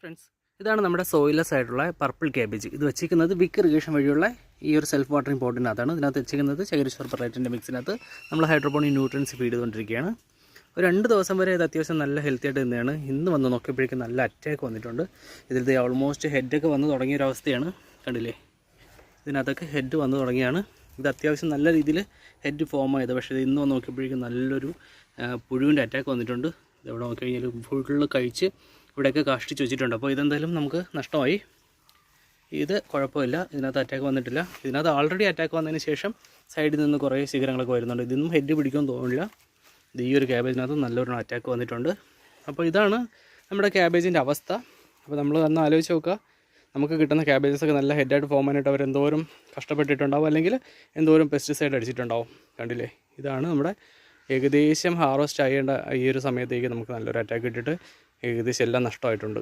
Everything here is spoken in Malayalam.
ഫ്രണ്ട്സ്, ഇതാണ് നമ്മുടെ സോയിലെസ് ആയിട്ടുള്ള പർപ്പിൾ ക്യാബേജ്. ഇത് വെച്ചിരിക്കുന്നത് വിക്ക് ഇറിഗേഷൻ വഴിയുള്ള ഈ ഒരു സെൽഫ് വാട്ടറിംഗ് പോട്ടിനകത്താണ്. ഇതിനകത്ത് വെച്ചിരിക്കുന്നത് ചകിരിച്ചോർ പെർലൈറ്റിൻ്റെ മിക്സിനകത്ത് നമ്മൾ ഹൈഡ്രോപോണിക് ന്യൂട്രിയൻസ് ഫീഡ് ചെയ്തുകൊണ്ടിരിക്കുകയാണ്. ഒരു 2 ദിവസം വരെ ഇത് അത്യാവശ്യം നല്ല ഹെൽത്തി ആയിട്ട് തന്നെയാണ്. ഇന്ന് വന്ന് നോക്കിയപ്പോഴേക്കും നല്ല അറ്റാക്ക് വന്നിട്ടുണ്ട്. ഇതിൽ ഓൾമോസ്റ്റ് ഹെഡൊക്കെ വന്ന് തുടങ്ങിയൊരവസ്ഥയാണ്. കണ്ടില്ലേ, ഇതിനകത്തൊക്കെ ഹെഡ് വന്ന് തുടങ്ങിയാണ്. ഇത് അത്യാവശ്യം നല്ല രീതിയിൽ ഹെഡ് ഫോം ആയത്. പക്ഷേ ഇത് ഇന്ന് വന്ന് നോക്കിയപ്പോഴേക്കും നല്ലൊരു പുഴുവിൻ്റെ അറ്റാക്ക് വന്നിട്ടുണ്ട്. ഇതെവിടെ നോക്കി കഴിഞ്ഞാൽ ഫുള്ള് കഴിച്ച് ഇവിടെയൊക്കെ കാഷ്ടിച്ച് വെച്ചിട്ടുണ്ട്. അപ്പോൾ ഇതെന്തായാലും നമുക്ക് നഷ്ടമായി. ഇത് കുഴപ്പമില്ല, ഇതിനകത്ത് അറ്റാക്ക് വന്നിട്ടില്ല. ഇതിനകത്ത് ആൾറെഡി അറ്റാക്ക് വന്നതിന് ശേഷം സൈഡിൽ നിന്ന് കുറേ ശിഖരങ്ങളൊക്കെ വരുന്നുണ്ട്. ഇതൊന്നും ഹെഡ് പിടിക്കുമെന്ന് തോന്നില്ല. ഇത് ഈ ഒരു ക്യാബേജിനകത്ത് നല്ലൊരു അറ്റാക്ക് വന്നിട്ടുണ്ട്. അപ്പോൾ ഇതാണ് നമ്മുടെ ക്യാബേജിൻ്റെ അവസ്ഥ. അപ്പോൾ നമ്മൾ ഒന്ന് ആലോചിച്ച് നോക്കുക, നമുക്ക് കിട്ടുന്ന ക്യാബേജസൊക്കെ നല്ല ഹെഡായിട്ട് ഫോം ചെയ്യാനായിട്ട് അവർ എന്തോരം കഷ്ടപ്പെട്ടിട്ടുണ്ടാവും, അല്ലെങ്കിൽ എന്തോരം പെസ്റ്റിസൈഡ് അടിച്ചിട്ടുണ്ടാവും. കണ്ടില്ലേ, ഇതാണ് നമ്മുടെ ഏകദേശം ഹാർവസ്റ്റ് ആയേണ്ട ഈ ഒരു സമയത്തേക്ക് നമുക്ക് നല്ലൊരു അറ്റാക്ക് ഇട്ടിട്ട് ഏകദേശം എല്ലാം നഷ്ടമായിട്ടുണ്ട്.